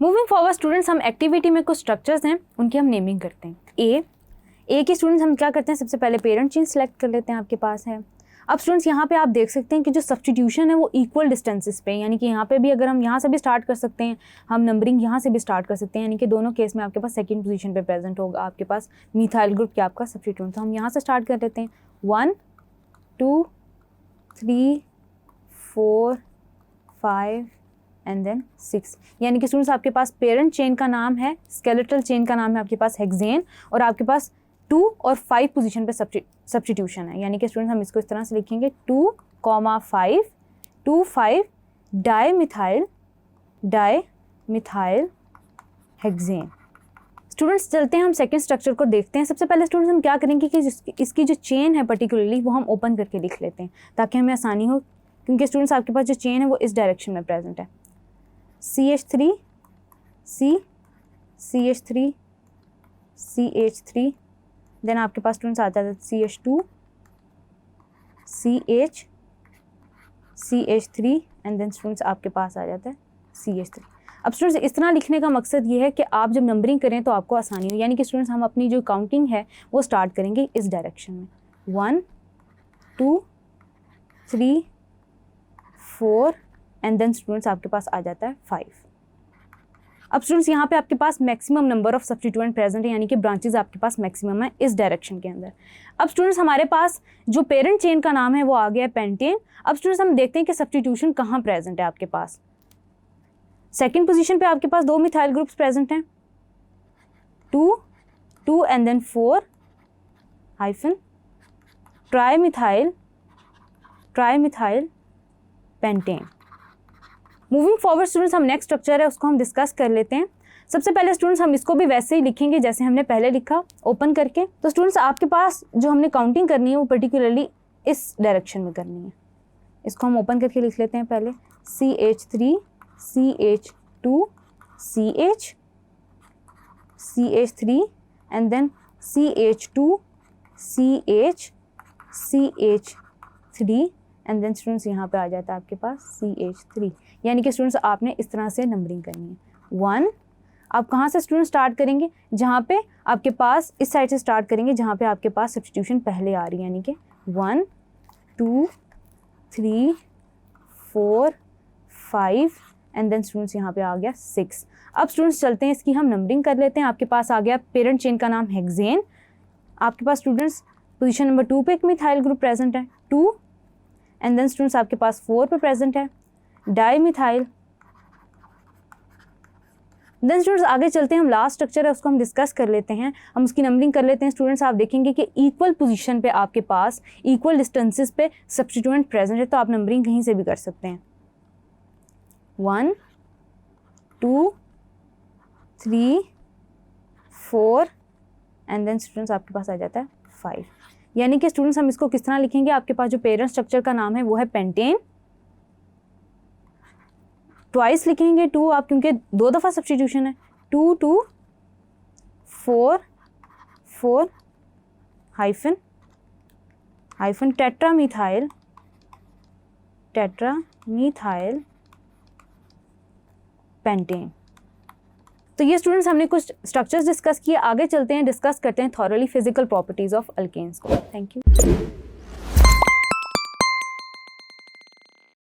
Moving forward students, हम activity में कुछ स्ट्रक्चर्स हैं उनकी हम नेमिंग करते हैं। ए के स्टूडेंट्स हम क्या करते हैं, सबसे पहले पेरेंट चेन सेलेक्ट कर लेते हैं, आपके पास है। अब स्टूडेंट्स यहाँ पे आप देख सकते हैं कि जो सब्स्टिट्यूशन है वो इक्वल डिस्टेंसेस पे, यानी कि यहाँ पे भी अगर हम यहाँ से भी स्टार्ट कर सकते हैं, हम नंबरिंग यहाँ से भी स्टार्ट कर सकते हैं, यानी कि दोनों केस में आपके पास सेकंड पोजीशन पे प्रेजेंट होगा आपके पास मिथाइल ग्रुप क्या आपका सब्स्टिट्यूट। तो हम यहाँ से स्टार्ट कर लेते हैं 1 2 3 4 5 एंड देन 6, यानी कि स्टूडेंट्स आपके पास पेरेंट चेन का नाम है, स्केलेटल चेन का नाम है आपके पास हेक्सेन, और आपके पास 2 और 5 पोजीशन पे सब्स्टिट्यूशन है, यानी कि स्टूडेंट्स हम इसको इस तरह से लिखेंगे 2, 5 2 5 डाई हेक्सेन। स्टूडेंट्स चलते हैं हम सेकंड स्ट्रक्चर को देखते हैं। सबसे पहले स्टूडेंट्स हम क्या करेंगे कि इसकी जो चेन है पर्टिकुलरली वो हम ओपन करके लिख लेते हैं ताकि हमें आसानी हो, क्योंकि स्टूडेंट्स आपके पास जो चेन है वो इस डायरेक्शन में प्रेजेंट है। CH3 CH3 CH3, देन आपके पास स्टूडेंट्स आता है CH2 CH3 and then students आपके पास आ जाता है CH3। अब स्टूडेंट्स इस तरह लिखने का मकसद ये है कि आप जब नंबरिंग करें तो आपको आसानी हो, यानी कि स्टूडेंट्स हम अपनी जो काउंटिंग है वो स्टार्ट करेंगे इस डायरेक्शन में 1 2 3 4 एंड देन स्टूडेंट्स आपके पास आ जाता है 5। अब स्टूडेंट्स यहाँ पे आपके पास maximum number of substituent present है, यानी कि ब्रांचेस आपके पास मैक्सिमम है इस डायरेक्शन के अंदर। अब स्टूडेंट्स हमारे पास जो पेरेंट चेन का नाम है वो आ गया है पेंटेन। अब स्टूडेंट्स हम देखते हैं कि सब्स्टिट्यूशन कहाँ प्रेजेंट है आपके पास। सेकेंड पोजीशन पे आपके पास 2 मिथाइल ग्रुप्स प्रेजेंट हैं, 2 and then 4 hyphen tri methyl pentane. Moving forward students हम नेक्स्ट स्ट्रक्चर है उसको हम डिस्कस कर लेते हैं। सबसे पहले स्टूडेंट्स हम इसको भी वैसे ही लिखेंगे जैसे हमने पहले लिखा, ओपन करके। तो स्टूडेंट्स आपके पास जो हमने काउंटिंग करनी है वो पर्टिकुलरली इस डायरेक्शन में करनी है। इसको हम ओपन करके लिख लेते हैं पहले CH3 CH2 CH3 and then CH2 CH3 and then students यहाँ पे आ जाता है आपके पास CH3, यानी कि स्टूडेंट्स आपने इस तरह से नंबरिंग करनी है। 1 आप कहाँ से स्टूडेंट स्टार्ट करेंगे, जहाँ पे आपके पास इस साइड से स्टार्ट करेंगे जहाँ पे आपके पास सब्स्टिट्यूशन पहले आ रही है, यानी कि 1 2 3 4 5 एंड देन स्टूडेंट्स यहाँ पे आ गया 6। अब स्टूडेंट्स चलते हैं इसकी हम नंबरिंग कर लेते हैं। आपके पास आ गया पेरेंट चेन का नाम हेक्सेन, आपके पास स्टूडेंट्स पोजीशन नंबर 2 पे एक मिथाइल ग्रुप प्रेजेंट है 2 एंड देन स्टूडेंट्स आपके पास 4 पे प्रेजेंट है डाईमिथाइल। देन स्टूडेंट्स आगे चलते हैं, हम लास्ट स्ट्रक्चर है उसको हम डिस्कस कर लेते हैं, हम उसकी नंबरिंग कर लेते हैं। स्टूडेंट्स आप देखेंगे कि इक्वल पोजीशन पे आपके पास इक्वल डिस्टेंसेस पे सब्स्टिट्यूएंट प्रेजेंट है, तो आप नंबरिंग कहीं से भी कर सकते हैं। 1 2 3 4 एंड देन स्टूडेंट्स आपके पास आ जाता है 5, यानी कि स्टूडेंट्स हम इसको किस तरह लिखेंगे। आपके पास जो पेरेंट स्ट्रक्चर का नाम है वो है पेंटेन, ट्वाइस लिखेंगे 2 आप, क्योंकि 2 दफ़ा सब्स्टिट्यूशन है। 2 2 4 4 हाइफन टेट्रामीथाइल पेंटेन। तो ये स्टूडेंट्स हमने कुछ स्ट्रक्चर्स डिस्कस किए। आगे चलते हैं, डिस्कस करते हैं thoroughly physical properties of alkanes को। Thank you.